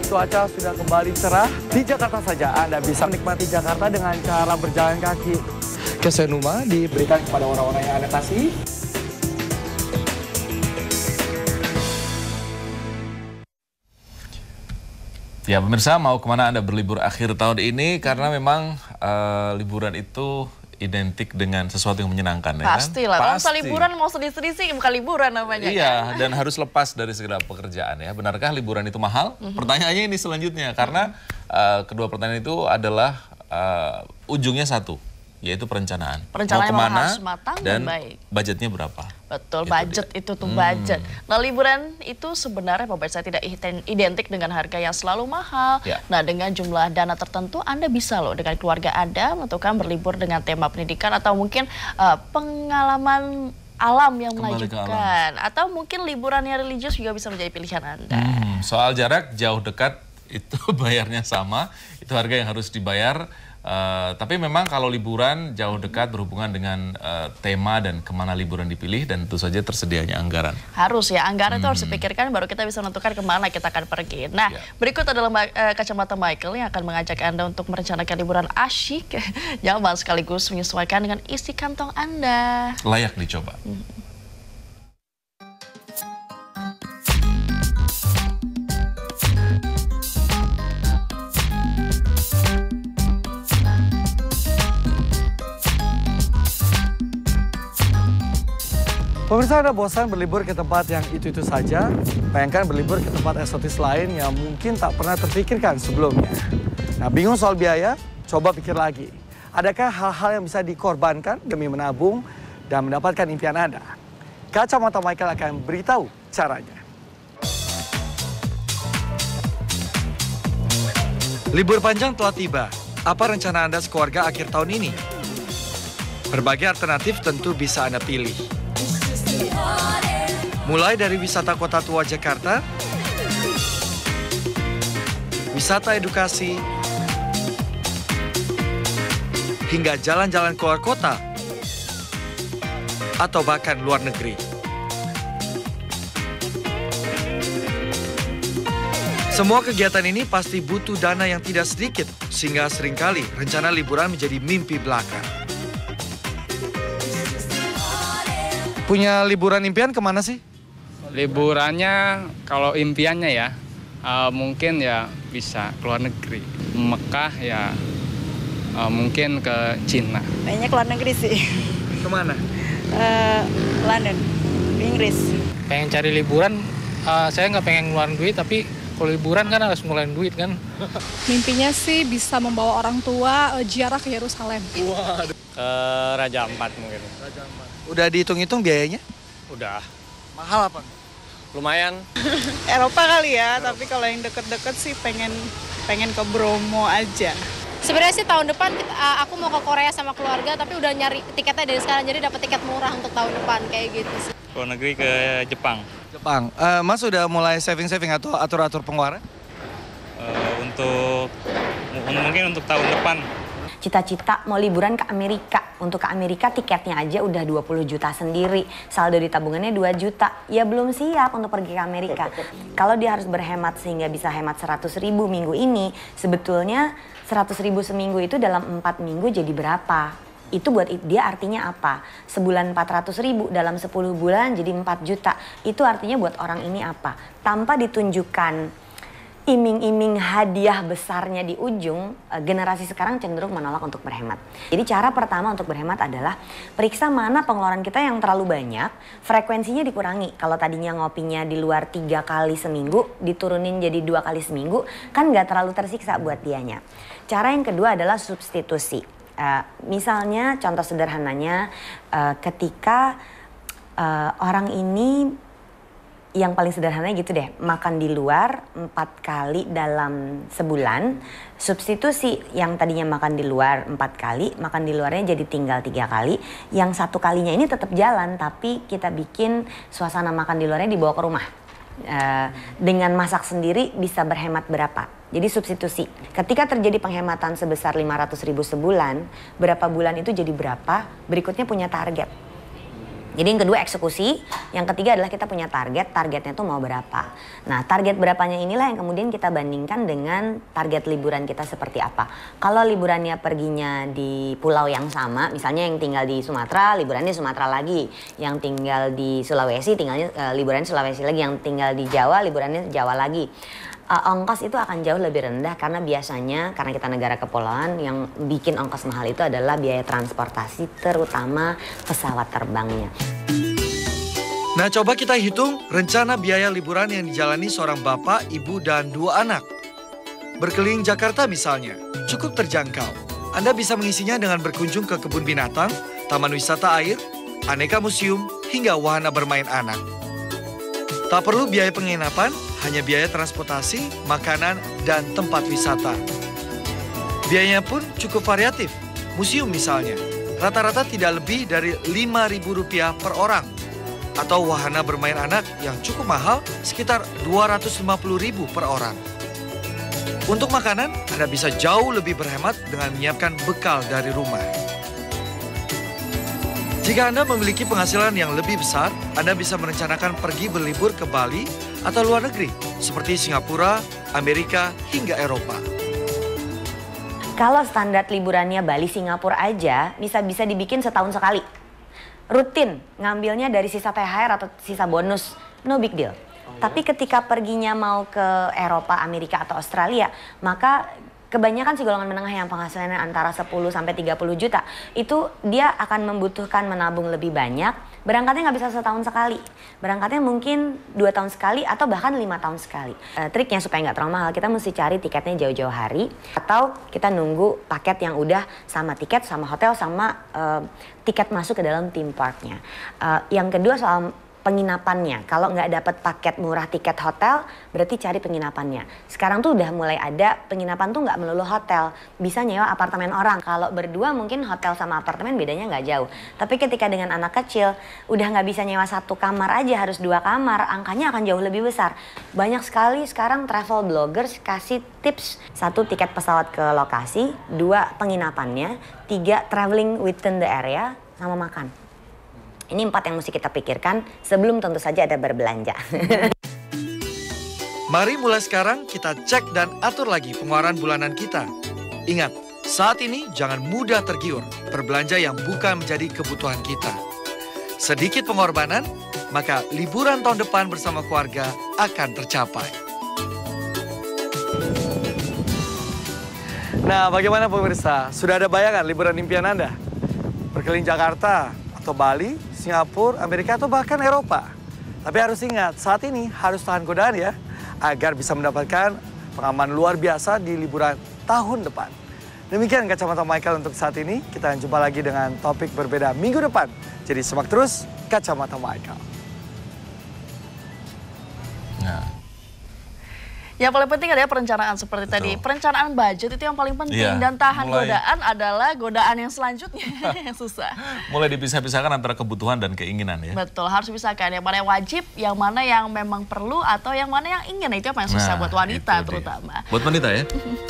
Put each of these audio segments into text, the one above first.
cuaca sudah kembali cerah. Di Jakarta saja Anda bisa menikmati Jakarta dengan cara berjalan kaki. Kesenuma diberikan kepada orang-orang yang Anda kasih. Ya pemirsa, mau kemana Anda berlibur akhir tahun ini? Karena memang liburan itu identik dengan sesuatu yang menyenangkan. Pastilah, ya kan? kalau misalnya liburan mau sedih-sedih sih bukan liburan namanya. Iya, dan harus lepas dari segala pekerjaan ya. Benarkah liburan itu mahal? Pertanyaannya ini selanjutnya, karena kedua pertanyaan itu adalah ujungnya satu, yaitu perencanaan. Perencanaan mau kemana harus matang dan baik. Budgetnya berapa? Betul, budget itu tuh budget. Nah, liburan itu sebenarnya pemirsa tidak identik dengan harga yang selalu mahal. Ya. Nah, dengan jumlah dana tertentu Anda bisa loh dengan keluarga Anda menentukan berlibur dengan tema pendidikan atau mungkin pengalaman alam yang menakjubkan. Atau mungkin liburan yang religius juga bisa menjadi pilihan Anda. Soal jarak jauh dekat itu bayarnya sama, itu harga yang harus dibayar. Tapi memang kalau liburan jauh dekat berhubungan dengan tema dan kemana liburan dipilih dan tentu saja tersedianya anggaran. Harus ya, anggaran itu harus dipikirkan baru kita bisa menentukan kemana kita akan pergi. Nah, berikut adalah kacamata Michael yang akan mengajak Anda untuk merencanakan liburan asyik, nyaman sekaligus menyesuaikan dengan isi kantong Anda. Layak dicoba. Pemirsa, Anda bosan berlibur ke tempat yang itu-itu saja? Bayangkan berlibur ke tempat eksotis lain yang mungkin tak pernah terpikirkan sebelumnya. Nah, bingung soal biaya? Coba pikir lagi. Adakah hal-hal yang bisa dikorbankan demi menabung dan mendapatkan impian Anda? Kacamata Michael akan beritahu caranya. Libur panjang telah tiba. Apa rencana Anda sekeluarga akhir tahun ini? Berbagai alternatif tentu bisa Anda pilih. Mulai dari wisata kota tua Jakarta, wisata edukasi, hingga jalan-jalan keluar kota, atau bahkan luar negeri. Semua kegiatan ini pasti butuh dana yang tidak sedikit, sehingga seringkali rencana liburan menjadi mimpi belaka. Punya liburan impian kemana sih? Liburannya kalau impiannya ya mungkin ya bisa keluar negeri. Mekah ya mungkin ke Cina. Kayaknya keluar negeri sih. Kemana? London, Inggris. Pengen cari liburan, saya nggak pengen ngeluarin duit, tapi kalau liburan kan harus ngeluarin duit kan. Mimpinya sih bisa membawa orang tua ziarah ke Yerusalem. Waduh. Ke Raja Ampat mungkin. Raja Ampat. Udah dihitung-hitung biayanya? Udah. Mahal apa? Lumayan. Eropa kali ya, tapi kalau yang deket-deket sih pengen ke Bromo aja. Sebenarnya sih tahun depan aku mau ke Korea sama keluarga, tapi udah nyari tiketnya dari sekarang, jadi dapat tiket murah untuk tahun depan kayak gitu sih. Keluar negeri ke Jepang. Jepang. Mas udah mulai saving-saving atau atur-atur pengeluaran? Mungkin untuk tahun depan. Cita-cita mau liburan ke Amerika. Untuk ke Amerika tiketnya aja udah 20 juta sendiri. Saldo di tabungannya 2 juta. Ya belum siap untuk pergi ke Amerika. Kalau dia harus berhemat sehingga bisa hemat 100.000 minggu ini, sebetulnya 100.000 seminggu itu dalam 4 minggu jadi berapa? Itu buat dia artinya apa? Sebulan 400.000 dalam 10 bulan jadi 4 juta. Itu artinya buat orang ini apa? Tanpa ditunjukkan iming-iming hadiah besarnya di ujung, generasi sekarang cenderung menolak untuk berhemat. Jadi cara pertama untuk berhemat adalah periksa mana pengeluaran kita yang terlalu banyak, frekuensinya dikurangi. Kalau tadinya ngopinya di luar 3 kali seminggu, diturunin jadi 2 kali seminggu, kan nggak terlalu tersiksa buat dianya. Cara yang kedua adalah substitusi. Misalnya contoh sederhananya ketika orang ini, yang paling sederhananya gitu deh, makan di luar 4 kali dalam sebulan, substitusi yang tadinya makan di luar 4 kali, makan di luarnya jadi tinggal 3 kali, yang 1 kalinya ini tetap jalan tapi kita bikin suasana makan di luarnya dibawa ke rumah. Dengan masak sendiri bisa berhemat berapa? Jadi substitusi. Ketika terjadi penghematan sebesar 500.000 sebulan, berapa bulan itu jadi berapa? Berikutnya punya target. Jadi yang kedua eksekusi, yang ketiga adalah kita punya targetnya tuh mau berapa. Nah target berapanya inilah yang kemudian kita bandingkan dengan target liburan kita seperti apa. Kalau liburannya perginya di pulau yang sama, misalnya yang tinggal di Sumatera, liburannya Sumatera lagi. Yang tinggal di Sulawesi, liburannya Sulawesi lagi. Yang tinggal di Jawa, liburannya Jawa lagi. Ongkos itu akan jauh lebih rendah karena biasanya karena kita negara kepulauan yang bikin ongkos mahal itu adalah biaya transportasi terutama pesawat terbangnya. Nah coba kita hitung rencana biaya liburan yang dijalani seorang bapak, ibu, dan 2 anak. Berkeliling Jakarta misalnya, cukup terjangkau. Anda bisa mengisinya dengan berkunjung ke kebun binatang, taman wisata air, aneka museum, hingga wahana bermain anak. Tak perlu biaya penginapan, hanya biaya transportasi, makanan, dan tempat wisata. Biayanya pun cukup variatif. Museum misalnya, rata-rata tidak lebih dari Rp5.000 per orang. Atau wahana bermain anak yang cukup mahal, sekitar Rp250.000 per orang. Untuk makanan, Anda bisa jauh lebih berhemat dengan menyiapkan bekal dari rumah. Jika Anda memiliki penghasilan yang lebih besar, Anda bisa merencanakan pergi berlibur ke Bali atau luar negeri, seperti Singapura, Amerika, hingga Eropa. Kalau standar liburannya Bali, Singapura aja, bisa dibikin setahun sekali. Rutin, ngambilnya dari sisa THR atau sisa bonus, no big deal. Tapi ketika perginya mau ke Eropa, Amerika, atau Australia, maka kebanyakan sih golongan menengah yang penghasilannya antara 10 sampai 30 juta, itu dia akan membutuhkan menabung lebih banyak, berangkatnya nggak bisa setahun sekali. Berangkatnya mungkin 2 tahun sekali atau bahkan 5 tahun sekali. Triknya supaya nggak terlalu mahal, kita mesti cari tiketnya jauh-jauh hari, atau kita nunggu paket yang udah sama tiket, sama hotel, sama tiket masuk ke dalam theme parknya. Yang kedua soal penginapannya, kalau nggak dapat paket murah tiket hotel, berarti cari penginapannya. Sekarang tuh udah mulai ada penginapan tuh nggak melulu hotel, bisa nyewa apartemen orang. Kalau berdua mungkin hotel sama apartemen bedanya nggak jauh. Tapi ketika dengan anak kecil, udah nggak bisa nyewa 1 kamar aja, harus 2 kamar, angkanya akan jauh lebih besar. Banyak sekali sekarang travel bloggers kasih tips, 1 tiket pesawat ke lokasi, 2 penginapannya, 3 traveling within the area, sama makan. Ini 4 yang mesti kita pikirkan sebelum tentu saja ada berbelanja. Mari mulai sekarang kita cek dan atur lagi pengeluaran bulanan kita. Ingat, saat ini jangan mudah tergiur berbelanja yang bukan menjadi kebutuhan kita. Sedikit pengorbanan, maka liburan tahun depan bersama keluarga akan tercapai. Nah, bagaimana pemirsa? Sudah ada bayangan liburan impian Anda? Berkeliling Jakarta, atau Bali, Singapura, Amerika, atau bahkan Eropa. Tapi harus ingat, saat ini harus tahan godaan ya, agar bisa mendapatkan pengalaman luar biasa di liburan tahun depan. Demikian Kacamata Michael untuk saat ini. Kita jumpa lagi dengan topik berbeda minggu depan. Jadi simak terus Kacamata Michael. Nah. Yang paling penting adalah perencanaan seperti tadi. Perencanaan budget itu yang paling penting. Dan tahan godaan adalah godaan yang selanjutnya yang susah. Mulai dipisah-pisahkan antara kebutuhan dan keinginan ya. Betul, harus pisahkan. Yang mana yang wajib, yang mana yang memang perlu, atau yang mana yang ingin. Itu yang paling susah buat wanita terutama. Buat wanita ya?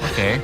Oke.